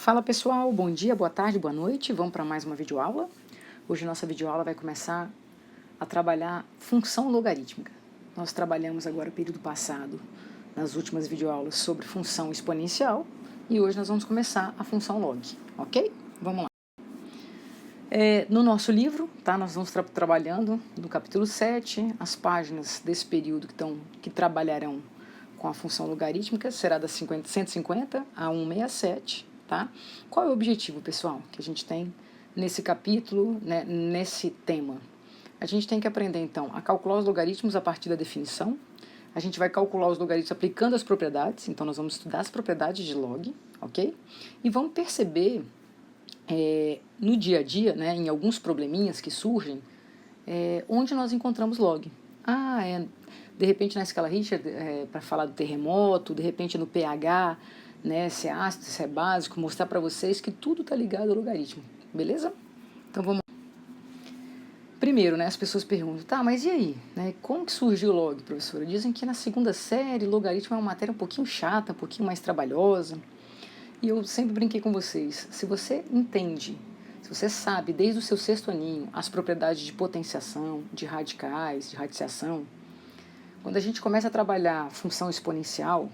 Fala pessoal, bom dia, boa tarde, boa noite, vamos para mais uma videoaula. Hoje nossa videoaula vai começar a trabalhar função logarítmica. Nós trabalhamos agora o período passado, nas últimas videoaulas, sobre função exponencial e hoje nós vamos começar a função log, ok? Vamos lá. No nosso livro, tá, nós vamos trabalhando no capítulo 7, as páginas desse período que trabalharão com a função logarítmica será das 150 a 167, tá? Qual é o objetivo, pessoal, que a gente tem nesse capítulo, né, nesse tema? A gente tem que aprender, então, a calcular os logaritmos a partir da definição. A gente vai calcular os logaritmos aplicando as propriedades, então nós vamos estudar as propriedades de log, ok? E vamos perceber no dia a dia, né, em alguns probleminhas que surgem, onde nós encontramos log. De repente na escala Richter, para falar do terremoto, de repente no pH, né, se é ácido, se é básico, mostrar para vocês que tudo está ligado ao logaritmo, beleza? Então vamos. Primeiro, né, as pessoas perguntam, tá, mas e aí? Né, como que surgiu o log, professora? Dizem que na segunda série, logaritmo é uma matéria um pouquinho chata, um pouquinho mais trabalhosa. E eu sempre brinquei com vocês, se você entende, se você sabe desde o seu sexto aninho as propriedades de potenciação, de radicais, de radiciação, quando a gente começa a trabalhar função exponencial,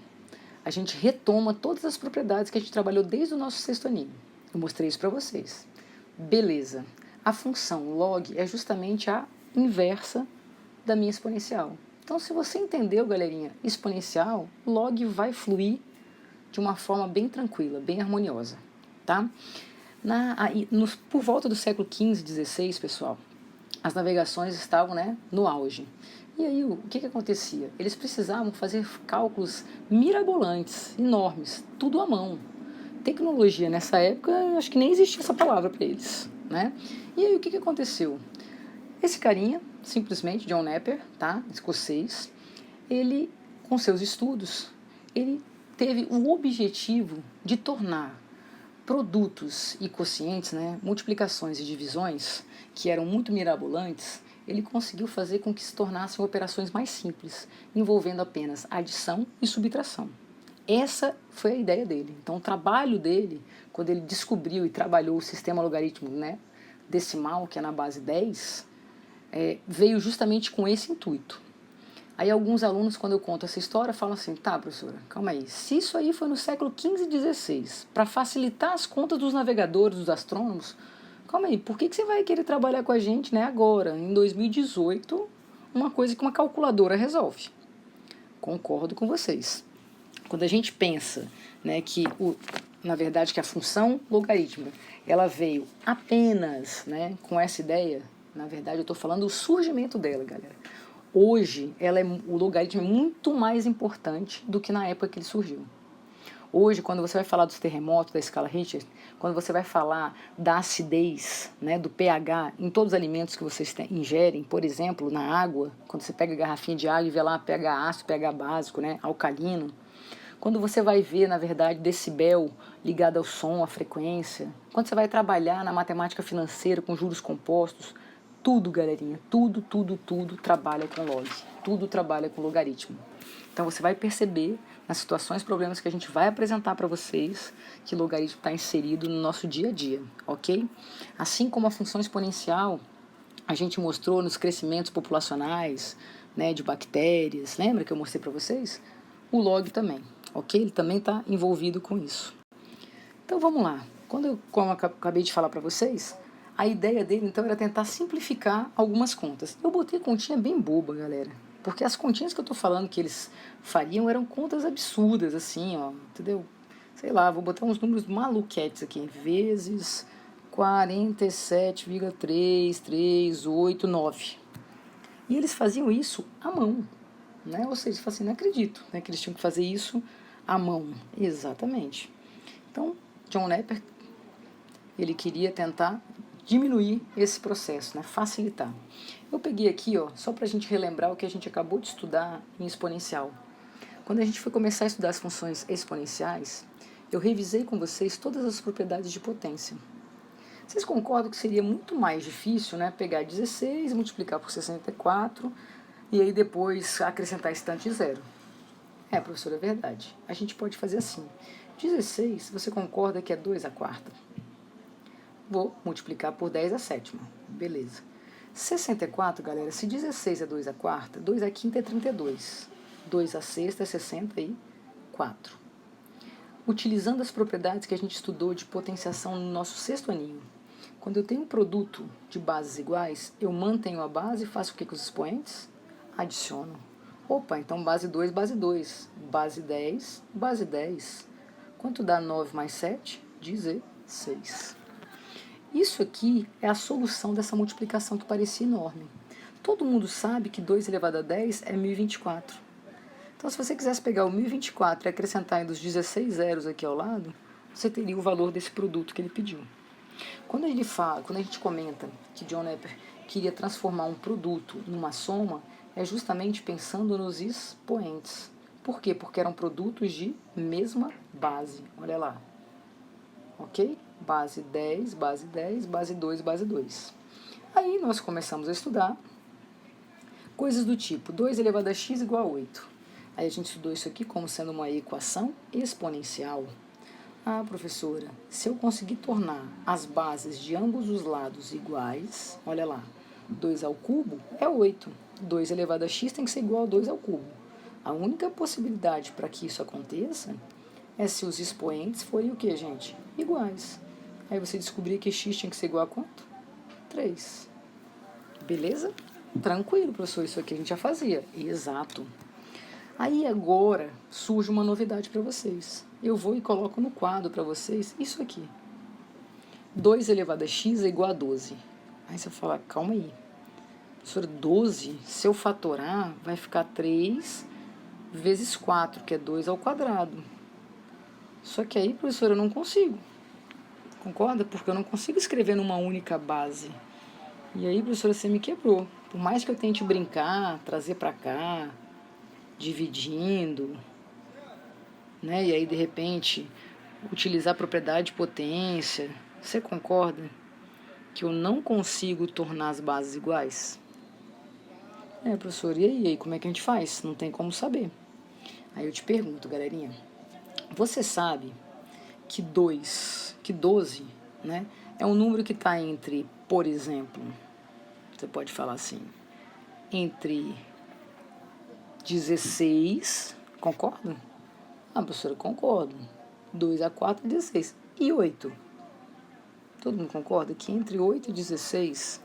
a gente retoma todas as propriedades que a gente trabalhou desde o nosso sexto aninho. Eu mostrei isso para vocês. Beleza. A função log é justamente a inversa da minha exponencial. Então, se você entendeu, galerinha, exponencial, log vai fluir de uma forma bem tranquila, bem harmoniosa, tá? Por volta do século XV, XVI, pessoal, as navegações estavam, né, no auge. E aí, o que acontecia? Eles precisavam fazer cálculos mirabolantes, enormes, tudo à mão. Tecnologia, nessa época, acho que nem existia essa palavra para eles, né? E aí, o que aconteceu? Esse carinha, simplesmente, John Napier, tá, escocês, ele, com seus estudos, ele teve o objetivo de tornar produtos e quocientes, né, multiplicações e divisões, que eram muito mirabolantes, ele conseguiu fazer com que se tornassem operações mais simples, envolvendo apenas adição e subtração. Essa foi a ideia dele. Então, o trabalho dele, quando ele descobriu e trabalhou o sistema logarítmico, né, decimal, que é na base 10, veio justamente com esse intuito. Aí alguns alunos, quando eu conto essa história, falam assim, tá, professora, calma aí, se isso aí foi no século XV e XVI, para facilitar as contas dos navegadores, dos astrônomos, calma aí, por que você vai querer trabalhar com a gente, né, agora, em 2018, uma coisa que uma calculadora resolve? Concordo com vocês. Quando a gente pensa, né, na verdade, que a função logarítmica, ela veio apenas, né, com essa ideia, na verdade, eu estou falando do surgimento dela, galera. Hoje, o logaritmo é muito mais importante do que na época que ele surgiu. Hoje, quando você vai falar dos terremotos, da escala Richter, quando você vai falar da acidez, né, do pH em todos os alimentos que vocês ingerem, por exemplo, na água, quando você pega a garrafinha de água e vê lá pH ácido, pH básico, né, alcalino, quando você vai ver, na verdade, decibel ligado ao som, à frequência, quando você vai trabalhar na matemática financeira com juros compostos, tudo, galerinha, tudo trabalha com log, tudo trabalha com logaritmo. Então você vai perceber, nas situações, problemas que a gente vai apresentar para vocês, que logaritmo está inserido no nosso dia a dia, ok? Assim como a função exponencial, a gente mostrou nos crescimentos populacionais, né, de bactérias, lembra que eu mostrei para vocês? O log também, ok? Ele também está envolvido com isso. Então vamos lá. Como eu acabei de falar para vocês, a ideia dele, então, era tentar simplificar algumas contas. Eu botei continha bem boba, galera. Porque as continhas que eu tô falando que eles fariam eram contas absurdas, assim, ó. Entendeu? Sei lá, vou botar uns números maluquetes aqui. Vezes 47,3389. E eles faziam isso à mão, né? Ou seja, assim, não acredito, né, que eles tinham que fazer isso à mão. Exatamente. Então, John Napier, ele queria tentar diminuir esse processo, né? Facilitar. Eu peguei aqui, ó, só para a gente relembrar o que a gente acabou de estudar em exponencial. Quando a gente foi começar a estudar as funções exponenciais, eu revisei com vocês todas as propriedades de potência. Vocês concordam que seria muito mais difícil, né, pegar 16, multiplicar por 64 e aí depois acrescentar esse tanto de zero? Professor, é verdade. A gente pode fazer assim. 16, você concorda que é 2 a quarta? Vou multiplicar por 10 a sétima. Beleza. 64, galera, se 16 é 2 a quarta, 2 a quinta é 32. 2 a sexta é 64. Utilizando as propriedades que a gente estudou de potenciação no nosso sexto aninho, quando eu tenho um produto de bases iguais, eu mantenho a base e faço o que com os expoentes? Adiciono. Opa, então base 2, base 2. Base 10, base 10. Quanto dá 9 mais 7? 16. Isso aqui é a solução dessa multiplicação que parecia enorme. Todo mundo sabe que 2 elevado a 10 é 1024. Então, se você quisesse pegar o 1024 e acrescentar ainda os 16 zeros aqui ao lado, você teria o valor desse produto que ele pediu. Quando a gente comenta que John Napier queria transformar um produto numa soma, é justamente pensando nos expoentes. Por quê? Porque eram produtos de mesma base. Olha lá. Ok? Base 10, base 10, base 2, base 2. Aí nós começamos a estudar coisas do tipo 2 elevado a x igual a 8. Aí a gente estudou isso aqui como sendo uma equação exponencial. Ah, professora, se eu conseguir tornar as bases de ambos os lados iguais, olha lá, 2 ao cubo é 8. 2 elevado a x tem que ser igual a 2 ao cubo. A única possibilidade para que isso aconteça é se os expoentes forem o que, gente? Iguais. Aí você descobria que x tinha que ser igual a quanto? 3. Beleza? Tranquilo, professor, isso aqui a gente já fazia. Exato. Aí agora surge uma novidade para vocês. Eu vou e coloco no quadro para vocês isso aqui. 2 elevado a x é igual a 12. Aí você fala, calma aí. Professor, 12, se eu fatorar, vai ficar 3 vezes 4, que é 2 ao quadrado. Só que aí, professor, eu não consigo. Concorda? Porque eu não consigo escrever numa única base. E aí, professora, você me quebrou. Por mais que eu tente brincar, trazer para cá, dividindo, né? E aí, de repente, utilizar a propriedade de potência. Você concorda que eu não consigo tornar as bases iguais? Professor, e aí, como é que a gente faz? Não tem como saber. Aí eu te pergunto, galerinha, você sabe que 12, né, é um número que está entre, por exemplo, você pode falar assim, entre 16, concorda? Ah, professora, concordo. 2 a 4 é 16. E 8? Todo mundo concorda que entre 8 e 16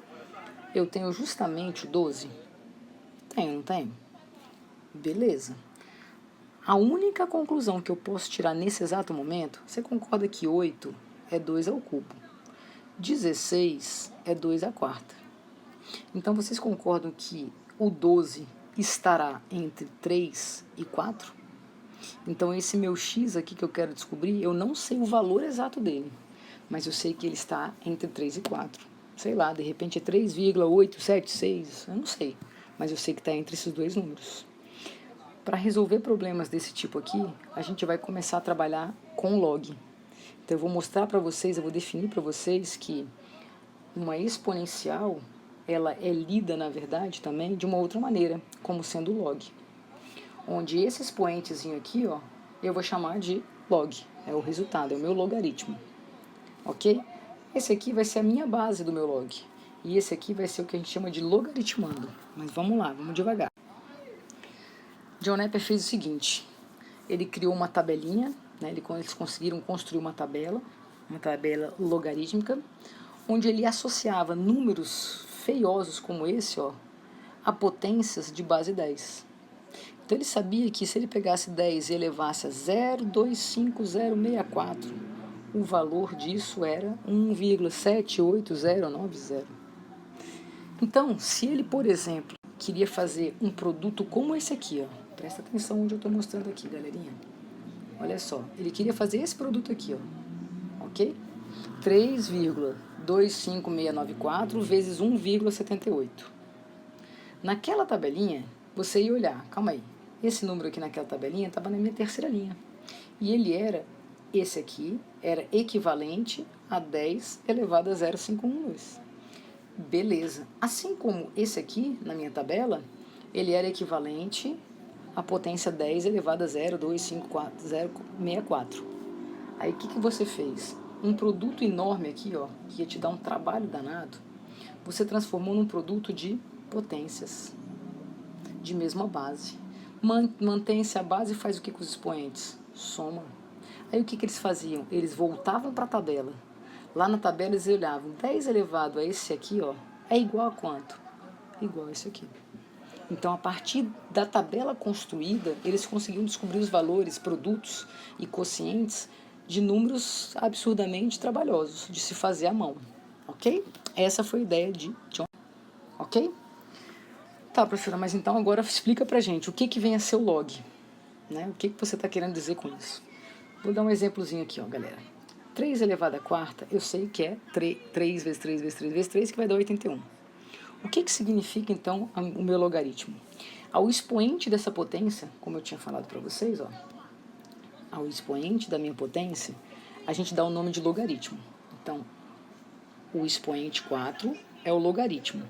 eu tenho justamente o 12? Tenho, não tenho? Beleza. A única conclusão que eu posso tirar nesse exato momento, você concorda que 8 é 2 ao cubo, 16 é 2 à quarta. Então, vocês concordam que o 12 estará entre 3 e 4? Então, esse meu x aqui que eu quero descobrir, eu não sei o valor exato dele, mas eu sei que ele está entre 3 e 4. Sei lá, de repente é 3,876, eu não sei, mas eu sei que está entre esses dois números. Para resolver problemas desse tipo aqui, a gente vai começar a trabalhar com log. Então, eu vou mostrar para vocês, eu vou definir para vocês que uma exponencial, ela é lida, na verdade, também de uma outra maneira, como sendo log. Onde esse expoentezinho aqui, ó, eu vou chamar de log. É o resultado, é o meu logaritmo. Ok? Esse aqui vai ser a minha base do meu log. E esse aqui vai ser o que a gente chama de logaritmando. Mas vamos lá, vamos devagar. John Napier fez o seguinte, ele criou uma tabelinha, né, eles conseguiram construir uma tabela logarítmica, onde ele associava números feiosos como esse, ó, a potências de base 10. Então ele sabia que se ele pegasse 10 e elevasse a 0,25064, o valor disso era 1,78090. Então, se ele, por exemplo, queria fazer um produto como esse aqui, ó, presta atenção onde eu estou mostrando aqui, galerinha. Olha só, ele queria fazer esse produto aqui, ó, ok? 3,25694 vezes 1,78. Naquela tabelinha, você ia olhar, calma aí, esse número aqui naquela tabelinha estava na minha terceira linha. E ele era, esse aqui, era equivalente a 10 elevado a 0,512. Beleza. Assim como esse aqui, na minha tabela, ele era equivalente à potência 10 elevado a 0,254. Aí o que você fez? Um produto enorme aqui, ó, que ia te dar um trabalho danado, você transformou num produto de potências, de mesma base. Mantém-se a base e faz o que com os expoentes? Soma. Aí o que eles faziam? Eles voltavam para a tabela. Lá na tabela eles olhavam, 10 elevado a esse aqui, ó, é igual a quanto? Igual a esse aqui. Então, a partir da tabela construída, eles conseguiam descobrir os valores, produtos e quocientes de números absurdamente trabalhosos de se fazer à mão, ok? Essa foi a ideia de John, ok? Tá, professora, mas então agora explica pra gente o que vem a ser o log, né? O que você está querendo dizer com isso? Vou dar um exemplozinho aqui, ó, galera. 3 elevado à quarta, eu sei que é 3 vezes 3 vezes 3 vezes 3, que vai dar 81. O que significa, então, o meu logaritmo? Ao expoente dessa potência, como eu tinha falado para vocês, ó, ao expoente da minha potência, a gente dá o nome de logaritmo. Então, o expoente 4 é o logaritmo.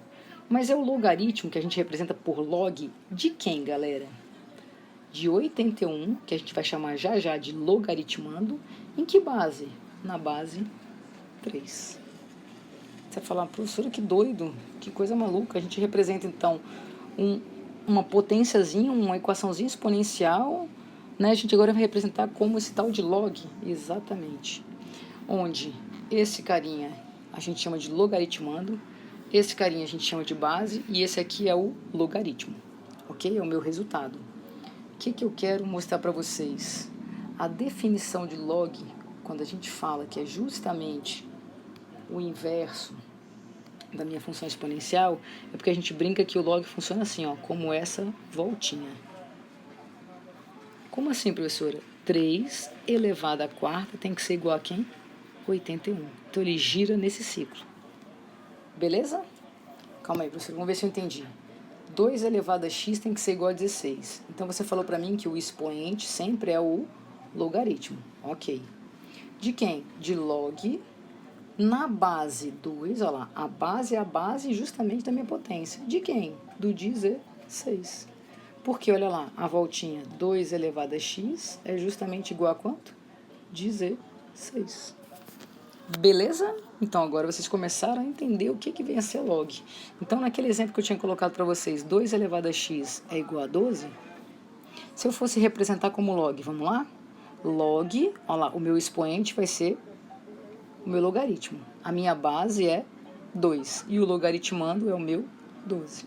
Mas é o logaritmo que a gente representa por log de quem, galera? De 81, que a gente vai chamar já já de logaritmando. Em que base? Na base 3. Você vai falar, professora, que doido, que coisa maluca. A gente representa, então, uma potênciazinha, uma equaçãozinha exponencial, né? A gente agora vai representar como esse tal de log, exatamente. Onde esse carinha a gente chama de logaritmando, esse carinha a gente chama de base, e esse aqui é o logaritmo, ok? É o meu resultado. O que eu quero mostrar para vocês? A definição de log, quando a gente fala que é justamente o inverso da minha função exponencial, é porque a gente brinca que o log funciona assim, ó, como essa voltinha. Como assim, professora? 3 elevado à quarta tem que ser igual a quem? 81. Então ele gira nesse ciclo. Beleza? Calma aí, professora, vamos ver se eu entendi. 2 elevado a x tem que ser igual a 16. Então você falou para mim que o expoente sempre é o logaritmo. Ok. De quem? De log na base 2, olha lá, a base é a base justamente da minha potência. De quem? Do 16. Porque, olha lá, a voltinha 2 elevado a x é justamente igual a quanto? 16. Beleza? Então, agora vocês começaram a entender o que vem a ser log. Então, naquele exemplo que eu tinha colocado para vocês, 2 elevado a x é igual a 12. Se eu fosse representar como log, vamos lá? Log, olha lá, o meu expoente vai ser o meu logaritmo. A minha base é 2 e o logaritmando é o meu 12.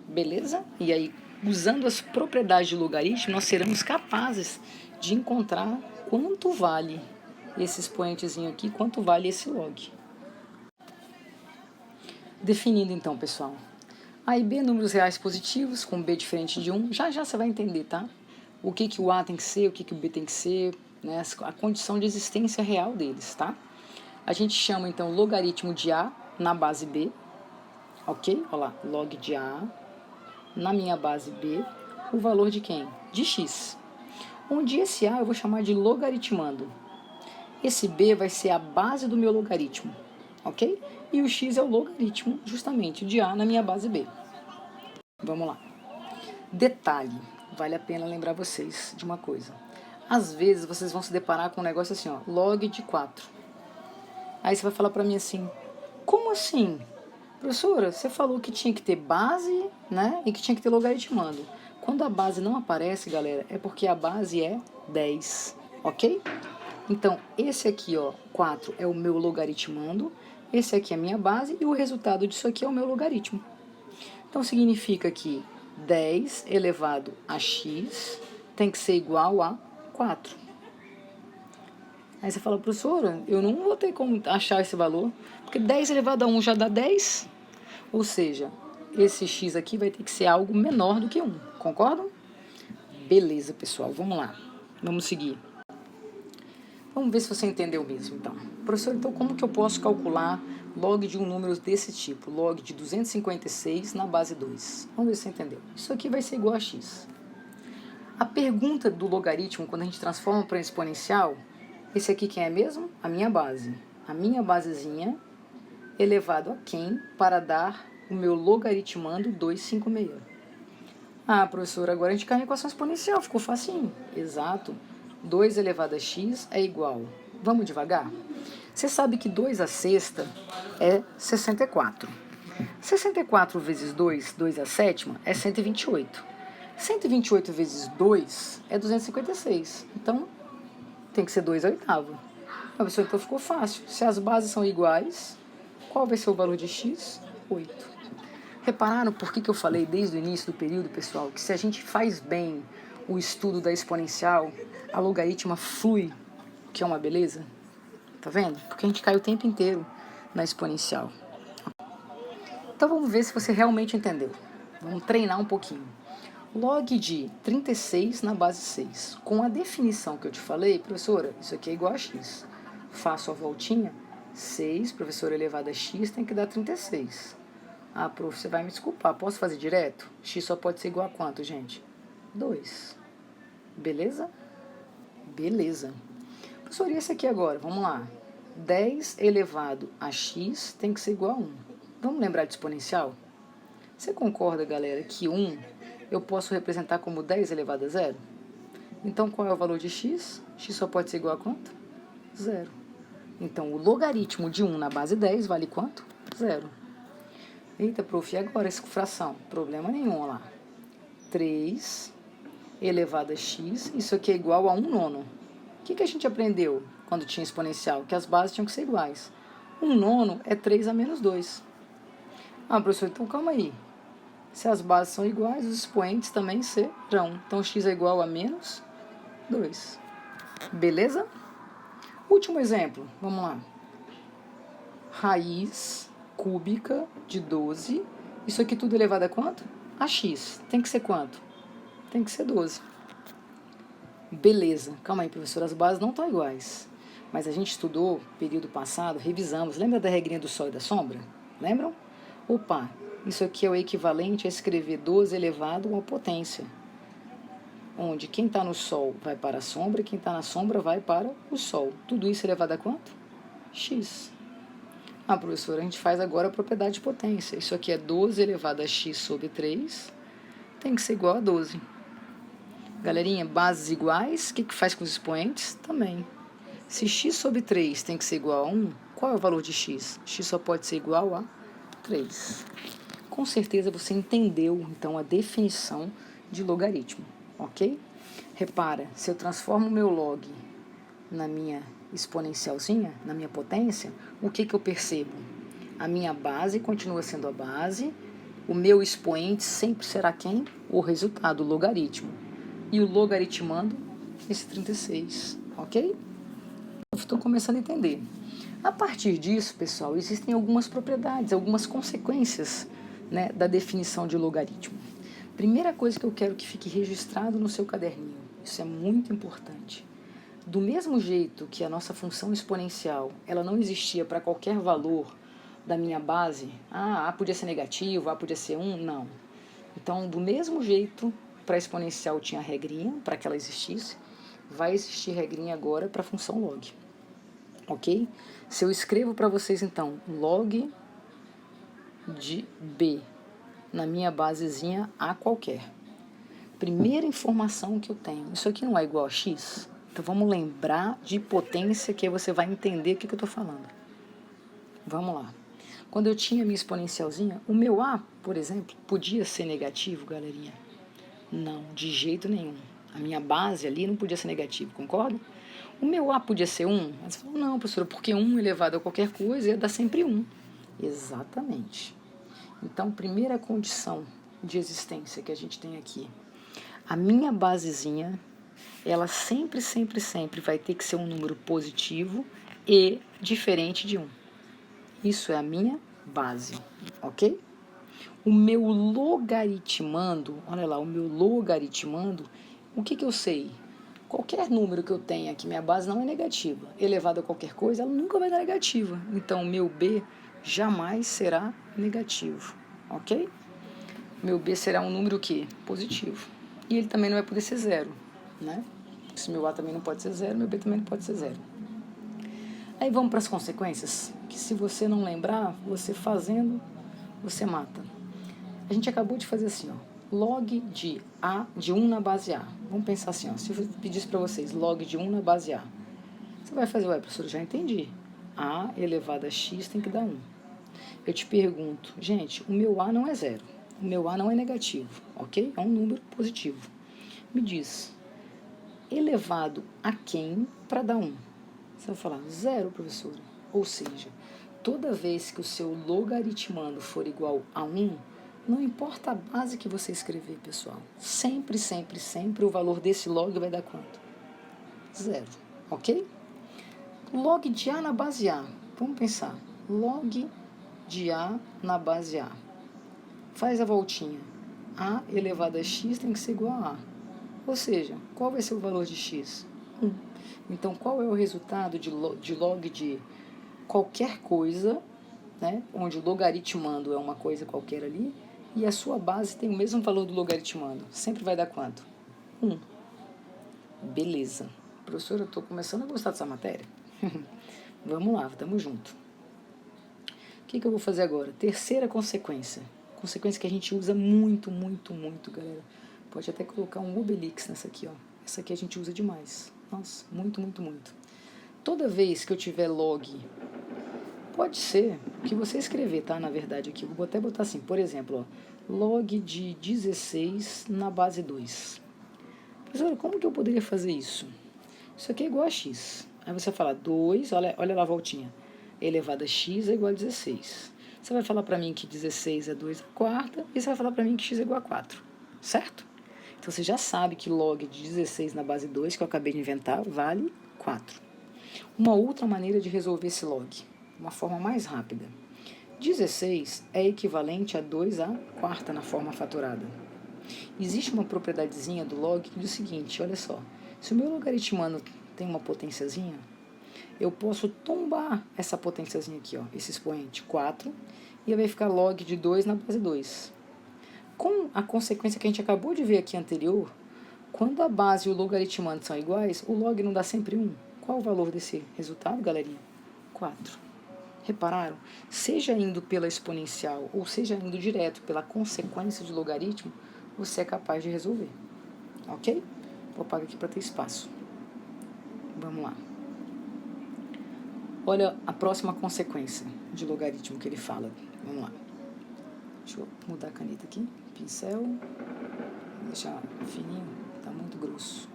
Beleza? E aí, usando as propriedades de logaritmo, nós seremos capazes de encontrar quanto vale esse expoentezinho aqui, quanto vale esse log. Definindo então, pessoal. A e B, números reais positivos, com B diferente de 1. Já você vai entender, tá? O que o A tem que ser, o que o B tem que ser, né? A condição de existência real deles, tá? A gente chama, então, logaritmo de A na base B, ok? Olha lá, log de A na minha base B, o valor de quem? De x. Onde esse A eu vou chamar de logaritmando. Esse B vai ser a base do meu logaritmo, ok? E o x é o logaritmo, justamente, de A na minha base B. Vamos lá. Detalhe, vale a pena lembrar vocês de uma coisa. Às vezes vocês vão se deparar com um negócio assim, ó, log de 4. Aí você vai falar para mim assim, como assim? Professora, você falou que tinha que ter base, né, e que tinha que ter logaritmando. Quando a base não aparece, galera, é porque a base é 10, ok? Então, esse aqui, ó, 4 é o meu logaritmando, esse aqui é a minha base e o resultado disso aqui é o meu logaritmo. Então, significa que 10 elevado a x tem que ser igual a 4. Aí você fala, professora, eu não vou ter como achar esse valor, porque 10 elevado a 1 já dá 10. Ou seja, esse x aqui vai ter que ser algo menor do que 1. Concordam? Beleza, pessoal, vamos lá. Vamos seguir. Vamos ver se você entendeu mesmo, então. Professor, então como que eu posso calcular log de um número desse tipo? Log de 256 na base 2. Vamos ver se você entendeu. Isso aqui vai ser igual a x. A pergunta do logaritmo, quando a gente transforma para exponencial, esse aqui quem é mesmo? A minha base. A minha basezinha elevado a quem para dar o meu logaritmando 256. Ah, professor, agora a gente cai na equação exponencial, ficou facinho. Exato. 2 elevado a x é igual... Vamos devagar? Você sabe que 2 à sexta é 64. 64 vezes 2, 2 à sétima, é 128. 128 vezes 2 é 256. Então, tem que ser 2 à oitava. Professor, então ficou fácil. Se as bases são iguais, qual vai ser o valor de x? 8. Repararam por que eu falei desde o início do período, pessoal, que se a gente faz bem o estudo da exponencial, a logaritma flui, que é uma beleza? Tá vendo? Porque a gente cai o tempo inteiro na exponencial. Então vamos ver se você realmente entendeu. Vamos treinar um pouquinho. Log de 36 na base 6. Com a definição que eu te falei, professora, isso aqui é igual a x. Faço a voltinha, 6, professora, elevado a x, tem que dar 36. Ah, prof, você vai me desculpar, posso fazer direto? X só pode ser igual a quanto, gente? 2. Beleza? Beleza. Professor, e esse aqui agora? Vamos lá. 10 elevado a x tem que ser igual a 1. Vamos lembrar de exponencial? Você concorda, galera, que 1 eu posso representar como 10 elevado a 0? Então, qual é o valor de x? X só pode ser igual a quanto? 0. Então, o logaritmo de 1 na base 10 vale quanto? 0. Eita, prof, e agora essa fração? Problema nenhum, olha lá. 3 elevado a x, isso aqui é igual a 1 nono. O que a gente aprendeu quando tinha exponencial? Que as bases tinham que ser iguais. 1 nono é 3 a menos 2. Ah, professor, então calma aí. Se as bases são iguais, os expoentes também serão. Então, x é igual a menos 2. Beleza? Último exemplo, vamos lá. Raiz cúbica de 12. Isso aqui tudo elevado a quanto? A x. Tem que ser quanto? Tem que ser 12. Beleza. Calma aí, professor, as bases não estão iguais. Mas a gente estudou período passado, revisamos. Lembra da regrinha do sol e da sombra? Lembram? Opa, isso aqui é o equivalente a escrever 12 elevado a uma potência. Onde quem está no sol vai para a sombra e quem está na sombra vai para o sol. Tudo isso elevado a quanto? X. Ah, professor, a gente faz agora a propriedade de potência. Isso aqui é 12 elevado a x sobre 3. Tem que ser igual a 12. Galerinha, bases iguais, o que faz com os expoentes? Também. Se x sobre 3 tem que ser igual a 1, qual é o valor de x? X só pode ser igual a 3. Com certeza você entendeu, então, a definição de logaritmo, ok? Repara, se eu transformo o meu log na minha exponencialzinha, na minha potência, o que eu percebo? A minha base continua sendo a base, o meu expoente sempre será quem? O resultado, o logaritmo. E o logaritmando esse 36, ok? Eu estou começando a entender. A partir disso, pessoal, existem algumas propriedades, algumas consequências, né, da definição de logaritmo. Primeira coisa que eu quero que fique registrado no seu caderninho, isso é muito importante. Do mesmo jeito que a nossa função exponencial, ela não existia para qualquer valor da minha base, A podia ser negativo, A podia ser 1, não. Então, do mesmo jeito, para a exponencial tinha regrinha, para que ela existisse, vai existir regrinha agora para a função log. Ok? Se eu escrevo para vocês, então, log de B na minha basezinha A qualquer. Primeira informação que eu tenho, isso aqui não é igual a x? Então, vamos lembrar de potência, que aí você vai entender o que eu estou falando. Vamos lá. Quando eu tinha minha exponencialzinha, o meu A, por exemplo, podia ser negativo, galerinha? Não, de jeito nenhum. A minha base ali não podia ser negativo, concorda? O meu A podia ser 1? Mas você falou, não, professora, porque 1 elevado a qualquer coisa ia dar sempre 1. Exatamente. Então, primeira condição de existência que a gente tem aqui. A minha basezinha, ela sempre vai ter que ser um número positivo e diferente de 1. Isso é a minha base, ok? O meu logaritmando, olha lá, o meu logaritmando, o que eu sei? Qualquer número que eu tenha que minha base não é negativa, elevado a qualquer coisa, ela nunca vai dar negativa. Então, o meu B jamais será negativo, ok? Meu B será um número que? Positivo. E ele também não vai poder ser 0, né? Se meu A também não pode ser 0, meu B também não pode ser 0. Aí vamos para as consequências, que se você não lembrar, você fazendo, você mata. A gente acabou de fazer assim, ó, log de A, de 1 na base A. Vamos pensar assim, ó, se eu pedisse para vocês log de 1 na base A, você vai fazer, ué, professor, já entendi. A elevado a x tem que dar 1. Eu te pergunto, gente, o meu A não é zero, o meu A não é negativo, ok? É um número positivo. Me diz, elevado a quem para dar 1? Você vai falar, zero, professora. Ou seja, toda vez que o seu logaritmando for igual a 1, não importa a base que você escrever, pessoal. Sempre, sempre, sempre o valor desse log vai dar quanto? Zero, ok? Log de A na base A. Vamos pensar. Log de A na base A. Faz a voltinha. A elevado a x tem que ser igual a A. Ou seja, qual vai ser o valor de x? 1. Então, qual é o resultado de log de qualquer coisa, né, onde o logaritmando é uma coisa qualquer ali, e a sua base tem o mesmo valor do logaritmando? Sempre vai dar quanto? 1. Beleza. Professora, eu estou começando a gostar dessa matéria. Vamos lá, estamos juntos. O que eu vou fazer agora? Terceira consequência. Consequência que a gente usa muito, muito, muito, galera. Pode até colocar um obelix nessa aqui, ó. Essa aqui a gente usa demais. Nossa, muito, muito, muito. Toda vez que eu tiver log, pode ser que você escrever, tá? Na verdade aqui, vou até botar assim, por exemplo, ó, log de 16 na base 2. Professor, como que eu poderia fazer isso? Isso aqui é igual a x. Aí você fala 2, olha lá a voltinha, elevado a x é igual a 16. Você vai falar para mim que 16 é 2 a quarta, e você vai falar para mim que x é igual a 4, certo? Então você já sabe que log de 16 na base 2, que eu acabei de inventar, vale 4. Uma outra maneira de resolver esse log, uma forma mais rápida. 16 é equivalente a 2 a quarta na forma fatorada. Existe uma propriedadezinha do log que diz o seguinte, olha só, se o meu logaritmando tem uma potênciazinha, eu posso tombar essa potênciazinha aqui, ó, esse expoente 4, e vai ficar log de 2 na base 2. Com a consequência que a gente acabou de ver aqui anterior, quando a base e o logaritmando são iguais, o log não dá sempre 1. Qual o valor desse resultado, galerinha? 4. Repararam? Seja indo pela exponencial ou seja indo direto pela consequência de logaritmo, você é capaz de resolver. Ok? Vou apagar aqui para ter espaço. Vamos lá. Olha a próxima consequência de logaritmo que ele fala. Vamos lá. Deixa eu mudar a caneta aqui. Pincel. Vou deixar fininho. Está muito grosso.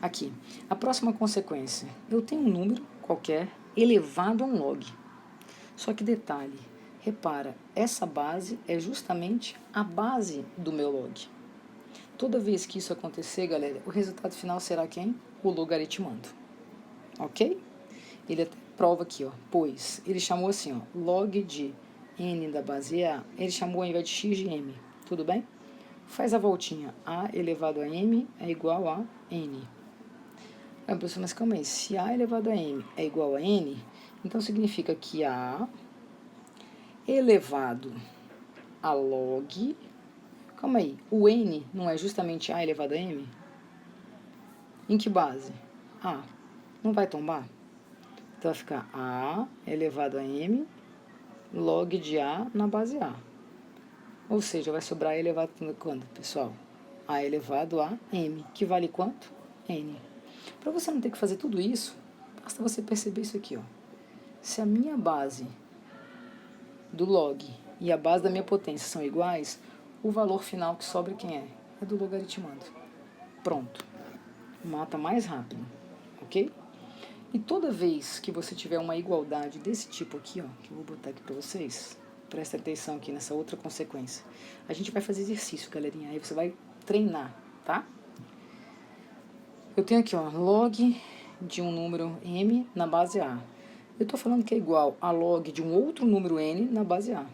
Aqui. A próxima consequência. Eu tenho um número qualquer elevado a um log. Só que detalhe. Repara, essa base é justamente a base do meu log. Toda vez que isso acontecer, galera, o resultado final será quem? O logaritmando. Ok? Ele até prova aqui, ó. Pois ele chamou assim, ó, log de n da base A, ele chamou ao invés de x de m. Tudo bem? Faz a voltinha. A elevado a m é igual a n. Ah, professor, mas calma aí. Se A elevado a m é igual a n, então significa que A elevado a log... Calma aí. O n não é justamente A elevado a m? Em que base? A. Não vai tombar? Então vai ficar A elevado a m log de A na base A. Ou seja, vai sobrar A elevado a quanto, pessoal? A elevado a m, que vale quanto? N. Para você não ter que fazer tudo isso, basta você perceber isso aqui, ó. Se a minha base do log e a base da minha potência são iguais, o valor final que sobra quem é? É do logaritmando. Pronto. Mata mais rápido, ok? E toda vez que você tiver uma igualdade desse tipo aqui, ó, que eu vou botar aqui para vocês, presta atenção aqui nessa outra consequência. A gente vai fazer exercício, galerinha, aí você vai treinar, tá? Eu tenho aqui, ó, log de um número m na base A. Eu estou falando que é igual a log de um outro número n na base A.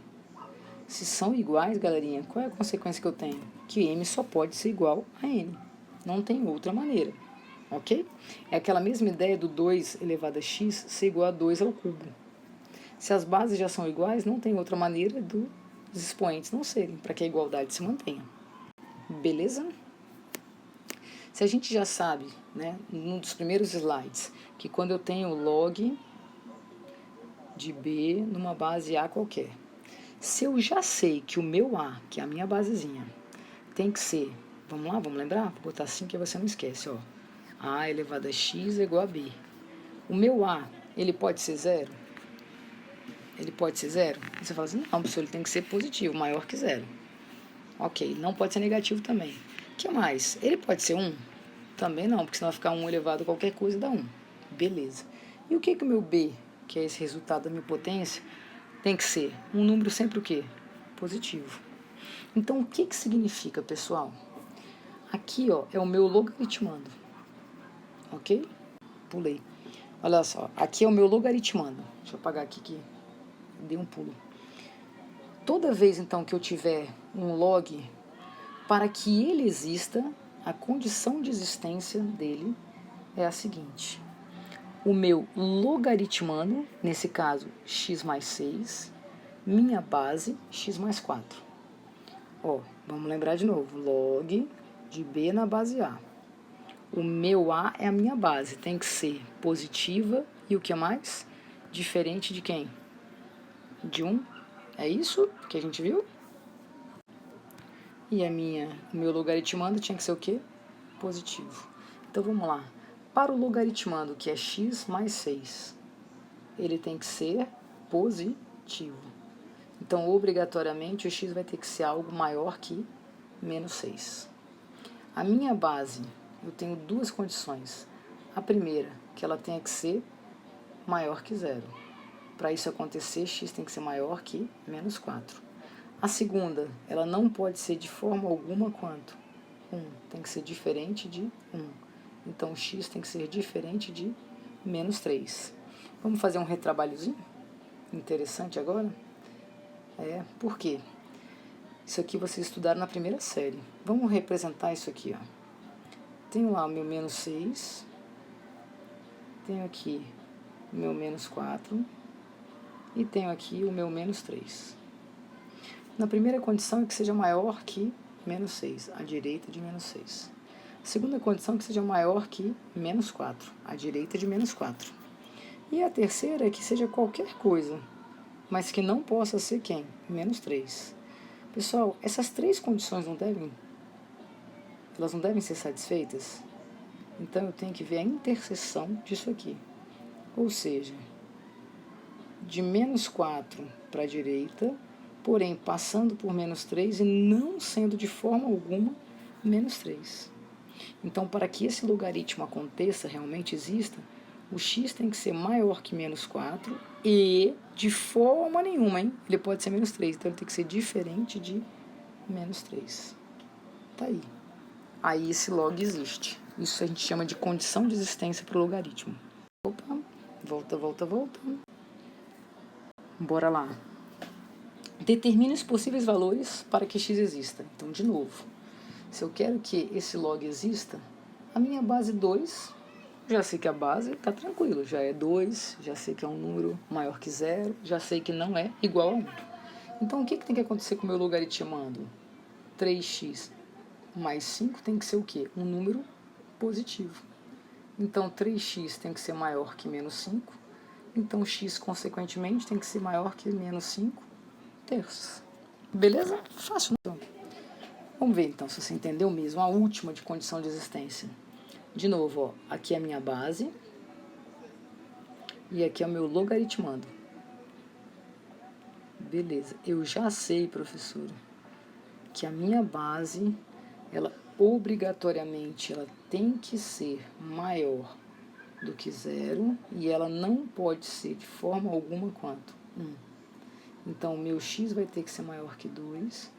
Se são iguais, galerinha, qual é a consequência que eu tenho? Que m só pode ser igual a n. Não tem outra maneira. Ok? É aquela mesma ideia do 2 elevado a x ser igual a 2 ao cubo. Se as bases já são iguais, não tem outra maneira dos expoentes não serem, para que a igualdade se mantenha. Beleza? Se a gente já sabe, né, num dos primeiros slides, que quando eu tenho log de b numa base A qualquer, se eu já sei que o meu A, que é a minha basezinha, tem que ser Vamos lá, vamos lembrar? Vou botar assim que você não esquece, ó. A elevado a x é igual a b. O meu A, ele pode ser zero? Ele pode ser zero? Você fala assim, não, professor, ele tem que ser positivo, maior que zero. Ok, não pode ser negativo também. O que mais? Ele pode ser 1? Também não, porque senão vai ficar 1 elevado a qualquer coisa dá 1. Beleza. E o que o meu B, que é esse resultado da minha potência, tem que ser? Um número sempre o quê? Positivo. Então, o que significa, pessoal? Aqui, ó, é o meu logaritmando. Ok? Pulei. Olha só, aqui é o meu logaritmando. Deixa eu apagar aqui que dei um pulo. Toda vez, então, que eu tiver um log, para que ele exista, a condição de existência dele é a seguinte. O meu logaritmando, nesse caso, x mais 6, minha base, x mais 4. Ó, vamos lembrar de novo. Log de b na base a. O meu a é a minha base, tem que ser positiva e o que mais? Diferente de quem? De 1. É isso que a gente viu? E o meu logaritmando tinha que ser o quê? Positivo. Então vamos lá. Para o logaritmando, que é x mais 6, ele tem que ser positivo. Então, obrigatoriamente, o x vai ter que ser algo maior que menos 6. A minha base, eu tenho duas condições. A primeira, que ela tenha que ser maior que zero. Para isso acontecer, x tem que ser maior que menos 4. A segunda, ela não pode ser de forma alguma quanto? 1. Tem que ser diferente de 1. Então, x tem que ser diferente de menos 3. Vamos fazer um retrabalhozinho? Interessante agora? Por quê? Isso aqui vocês estudaram na primeira série. Vamos representar isso aqui, ó. Tenho lá o meu menos 6. Tenho aqui o meu menos 4. E tenho aqui o meu menos 3. Na primeira condição é que seja maior que menos 6, à direita de menos 6. A segunda condição é que seja maior que menos 4, à direita de menos 4. E a terceira é que seja qualquer coisa, mas que não possa ser quem? Menos 3. Pessoal, essas três condições elas não devem ser satisfeitas? Então eu tenho que ver a interseção disso aqui. Ou seja, de menos 4 para a direita, porém passando por menos 3 e não sendo de forma alguma menos 3. Então, para que esse logaritmo aconteça, realmente exista, o x tem que ser maior que menos 4 e, de forma nenhuma, ele pode ser menos 3. Então, ele tem que ser diferente de menos 3. Tá aí. Aí esse log existe. Isso a gente chama de condição de existência para o logaritmo. Opa, volta. Bora lá. Determine os possíveis valores para que x exista. Então, de novo, se eu quero que esse log exista, a minha base 2, já sei que a base está tranquilo, já é 2, já sei que é um número maior que 0, já sei que não é igual a 1. Então, o que tem que acontecer com o meu logaritmando? 3x mais 5 tem que ser o quê? Um número positivo. Então, 3x tem que ser maior que menos 5. Então, x, consequentemente, tem que ser maior que menos 5 terços. Beleza? Fácil, não? Vamos ver, então, se você entendeu mesmo. A última de condição de existência. De novo, ó, aqui é a minha base. E aqui é o meu logaritmando. Beleza. Eu já sei, professora, que a minha base, ela obrigatoriamente, ela tem que ser maior do que 0 e ela não pode ser de forma alguma quanto 1. Então, o meu x vai ter que ser maior que 2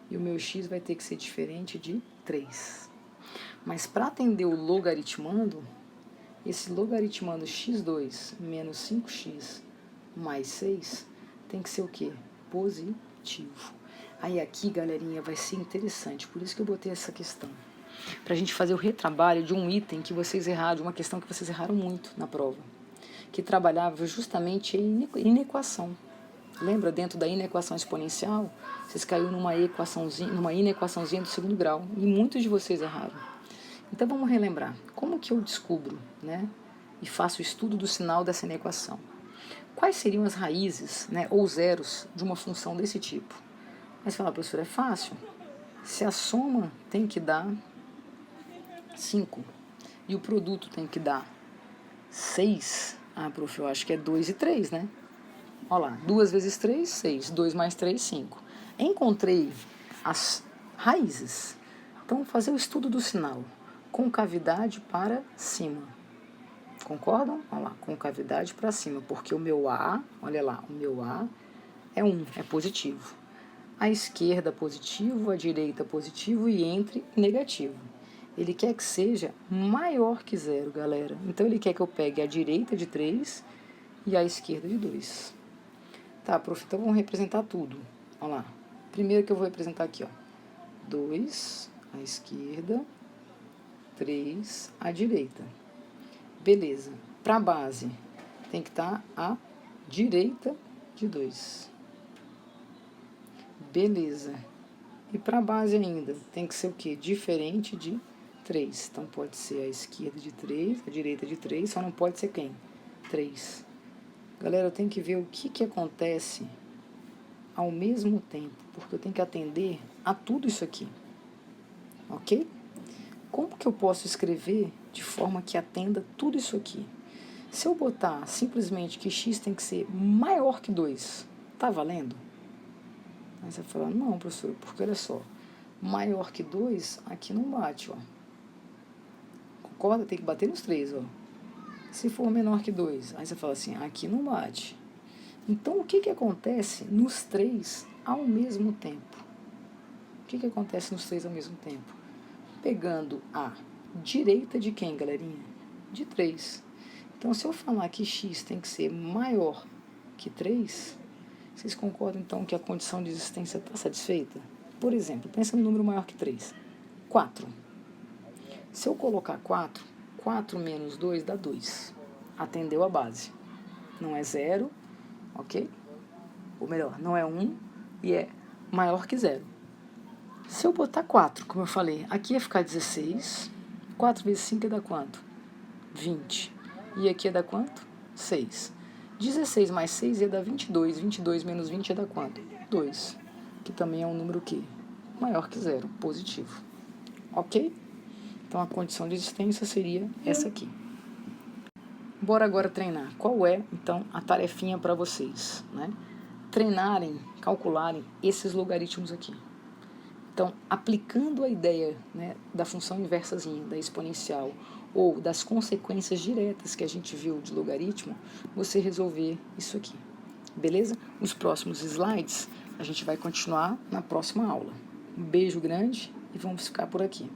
e o meu x vai ter que ser diferente de 3. Mas para atender o logaritmando, esse logaritmando x2 menos 5x mais 6 tem que ser o quê? Positivo. Aí aqui, galerinha, vai ser interessante, por isso que eu botei essa questão. Para a gente fazer o retrabalho de um item que vocês erraram, de uma questão que vocês erraram muito na prova, que trabalhava justamente em inequação. Lembra, dentro da inequação exponencial, vocês caíram numa inequaçãozinha do segundo grau, e muitos de vocês erraram. Então vamos relembrar, como que eu descubro, né, e faço o estudo do sinal dessa inequação? Quais seriam as raízes, né, ou zeros de uma função desse tipo? Mas você fala, professor, é fácil. Se a soma tem que dar 5. E o produto tem que dar 6. Ah, prof, eu acho que é 2 e 3, né? Olha lá, 2 vezes 3, 6. 2 mais 3, 5. Encontrei as raízes. Então, fazer o estudo do sinal. Concavidade para cima. Concordam? Olha lá, concavidade para cima. Porque o meu A, olha lá, o meu A é 1, é positivo. A esquerda positivo, a direita positivo e entre negativo. Ele quer que seja maior que 0, galera. Então, ele quer que eu pegue a direita de 3 e a esquerda de 2. Tá, prof, então vamos representar tudo. Olha lá. Primeiro que eu vou representar aqui, ó. 2 à esquerda, 3 à direita. Beleza. Para a base, tem que estar à direita de 2. Beleza. E para a base ainda, tem que ser o quê? Diferente de 3. Então, pode ser a esquerda de 3, a direita de 3, só não pode ser quem? 3. Galera, eu tenho que ver o que acontece ao mesmo tempo, porque eu tenho que atender a tudo isso aqui. Ok? Como que eu posso escrever de forma que atenda tudo isso aqui? Se eu botar simplesmente que x tem que ser maior que 2, tá valendo? Aí você vai falar, não, professor, porque olha só, maior que 2, aqui não bate, ó. Concorda? Tem que bater nos 3, ó. Se for menor que 2, aí você fala assim, aqui não bate. Então, o que acontece nos 3 ao mesmo tempo? O que acontece nos 3 ao mesmo tempo? Pegando a direita de quem, galerinha? De 3. Então, se eu falar que x tem que ser maior que 3, vocês concordam, então, que a condição de existência está satisfeita? Por exemplo, pensa no número maior que 3. 4. Se eu colocar 4, 4 menos 2 dá 2. Atendeu a base. Não é 0, ok? Ou melhor, não é 1 e é maior que 0. Se eu botar 4, como eu falei, aqui ia ficar 16. 4 vezes 5 ia dar quanto? 20. E aqui ia dar quanto? 6. 16 mais 6 ia dar 22. 22 menos 20 ia dar quanto? 2. Que também é um número que maior que 0, positivo. Ok? Então, a condição de existência seria essa aqui. Bora agora treinar. Qual é, então, a tarefinha para vocês, né? Treinarem, calcularem esses logaritmos aqui. Então, aplicando a ideia, né, da função inversazinha, da exponencial, ou das consequências diretas que a gente viu de logaritmo, você resolver isso aqui. Beleza? Os próximos slides a gente vai continuar na próxima aula. Um beijo grande e vamos ficar por aqui.